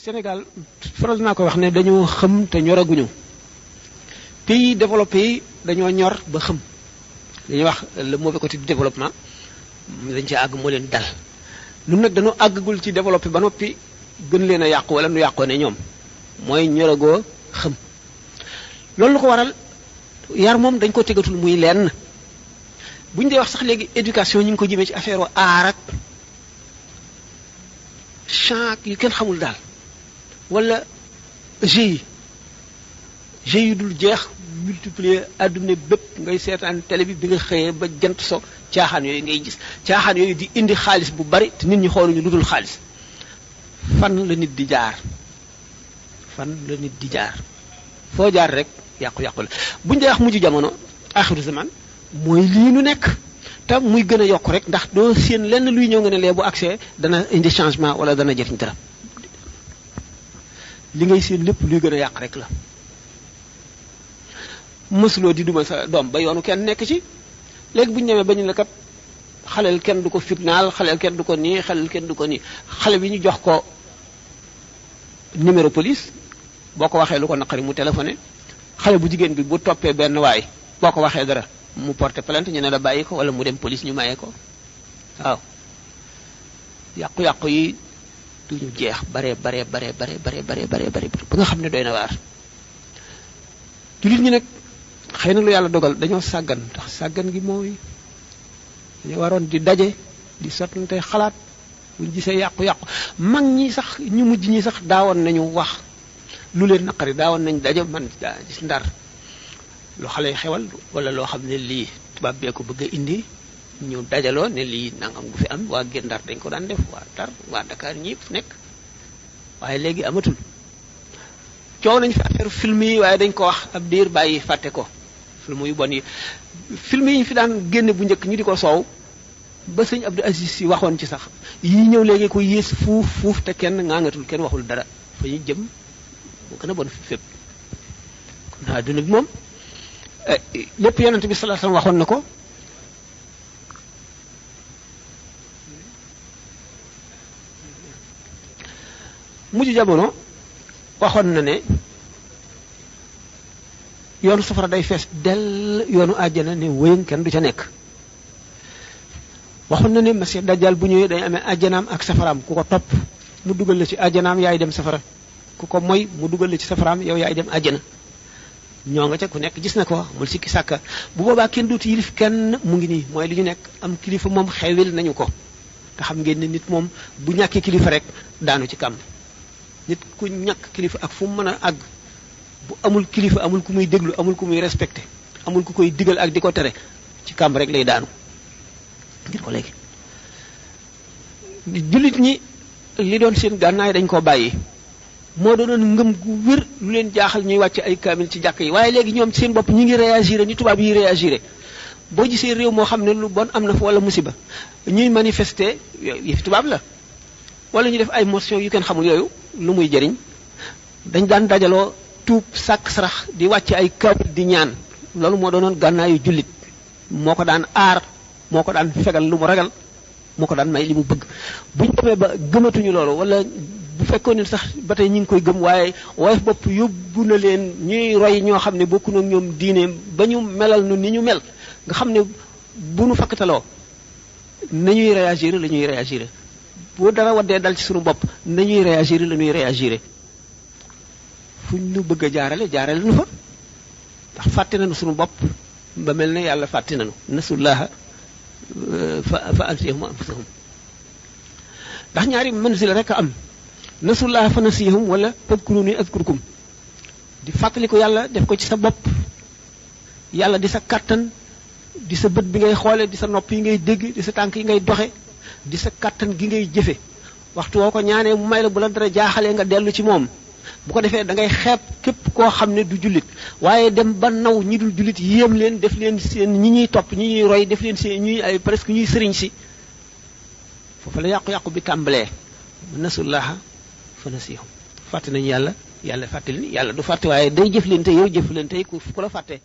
Sénégal faral naa ko wax ne dañoo xam te ñoraguñu pays développé yi dañoo ñor ba xam dañuy wax le mauvais côté du développement dañ ci àgg moo leen dal ñun nag dañoo àggagul ci développé ba noppi gën leen a yàqu wala nu yàqoo ne ñoom mooy ñoragoo xam loolu lu ko waral yar moom dañ ko tegatul muy lenn bu ñu dee wax sax léegi éducation ñu ngi ko jëmee ci affaire aar ak champ yu kenn xamul daal wala GIE yu dul jeex multiplier adduna bépp ngay seetaan télé bi nga xëyee ba jant so caaxaan yooyu ngay gis caaxaan yooyu di indi xaalis bu bari te nit ñi xooluñu lu dul xaalis fan la nit di jaar foo jaar rek yàqu-yàqu la bu ñu dee wax mujj jamono axiru zaman mooy lii nu nekk te muy gën a yokk rek ndax doo seen lenn luy ñëw nga ne lee bu accès dana indi changement wala dana jëriñ dara li ngay seen lépp luy gën a yàq rek la mësuloo di duma sa doom ba yoonu kenn nekk ci léegi bu ñu demee ba ñu la kat xaleel kenn du ko fitnaal xaleel kenn du ko nii xaleel kenn du ko nii xale bi ñu jox ko numéro police boo ko waxee lu ko naqari mu téléphoné xale bu jigéen bi bu toppee benn waay boo ko waxee dara mu porté plainte ñu ne la bàyyi ko wala mu dem police ñu mayee ko waaw yàqu-yàqu yi duñu jeex bare ba nga xam ne doy na waar jullit ñi nag xëy na lu yàlla dogal dañoo sàggan ndax sàggan gi mooy dañoo waroon di daje di sottante xalaat buñ gisee yàqu-yàqu mag ñi sax ñu mujj ñi sax daawoon nañu wax lu leen naqari daawoon nañ daje man daa gis ndar loo xale xewal wala loo xam ne lii tubaab bee ko bëgg a indi ñu dajaloo ne lii nangam gu fi am waa Guet Ndar dañ ko daan def waa Ndar waa Dakar ñëpp nekk waaye léegi amatul coow nañ fi affaire film yi waaye dañ ko wax ab diir bàyyi fàtte ko film yu bon yi film yi ñu fi daan génne bu njëkk ñu di ko soow ba sëñ Abdou Aziz Sy waxoon ci sax yii ñëw léegi ko yées fuuf te kenn ngaangatul kenn waxul dara fa ñu jëm moo gën a bon fi fépp kon adduna bi moom lépp yonent bi sallallahu alayhi wasallam waxoon na ko mujj jamono waxoon na ne yoonu safara day fees dell yoonu àjjana ne wéyën kenn du ca nekk waxoon na ne Masiix Dajjal bu ñëwee day amee àjjanaam ak safaraam ku ko topp mu dugal la ci àjjanaam yaay dem safara ku ko moy mu dugal la ci safaraam yow yaay dem àjjana ñoo nga ca ku nekk gis na ko mul sikki sàkka bu boobaa kenn dootu yilif kenn mu ngi nii mooy li ñu nekk am kilifa moom xewil nañu ko te xam ngeen ne nit moom bu ñàkkee kilifa rek daanu ci kàmb nit ku ñàkk kilifa ak fu mu mën a àgg bu amul kilifa amul ku muy déglu amul ku muy respecté amul ku koy digal ak di ko tere ci kàmb rek lay daanu ngir ko léegi jullit ñi li doon seen gànnaay dañ ko bàyyi moo doonoon ngëm gu wér lu leen jaaxal ñuy wàcc ay kaamil ci jàkk yi waaye léegi ñoom seen bopp ñi ngi réagir ni tubaab yi réagir boo gisee réew moo xam ne lu bon am na fa wala musiba ñuy manifester yëfi tubaab la wala ñu def ay motion yu kenn xamul yooyu lu muy jëriñ dañ daan dajaloo tuub sàkk sarax di wàcc ay kaamil di ñaan loolu moo doonoon gànnaayu jullit moo ko daan aar moo ko daan fegal lu mu ragal moo ko daan may li mu bëgg bu ñu demee ba gëmatuñu loolu wala bu fekkoon ne sax ba tey ñu ngi koy gëm waaye woyof bopp yóbbu na leen ñuy roy ñoo xam ne bokku na ñoom diine ba ñu melal nu ni ñu mel nga xam ne bu nu fakkataloo nañuy réagir la ñuy réagir bu dara waddee dal ci suñu bopp nañuy réagir la ñuy réagir fu ñu bëgg a jaarale nu fa ndax fàtte nañu suñu bopp ba mel ne yàlla fàtte nañu nasullaha fa ansiyahum anfusahum ndax ñaari manzil rek a am nasullaha fa nasiyahum wala fadkuruni azkurkum di fàttaliku yàlla def ko ci sa bopp yàlla di sa kàttan di sa bët bi ngay xoole di sa nopp yi ngay dégg di sa tànk yi ngay doxe di sa kàttan gi ngay jëfe waxtu woo ko ñaanee mu may la bu la dara jaaxalee nga dellu ci moom bu ko defee da ngay xeeb képp koo xam ne du jullit waaye dem ba naw ñi dul jullit yéem leen def leen seen ñi ñuy topp ñi ñuy roy def leen seen ñuy ay presque ñuy sëriñ si foofu la yàqu-yàqu bi tàmbalee nasullaha fa nasihum fàtte nañu yàlla fàtte leen yàlla du fàtte waaye day jëf leen te yow jëf leen tey ku la fàtte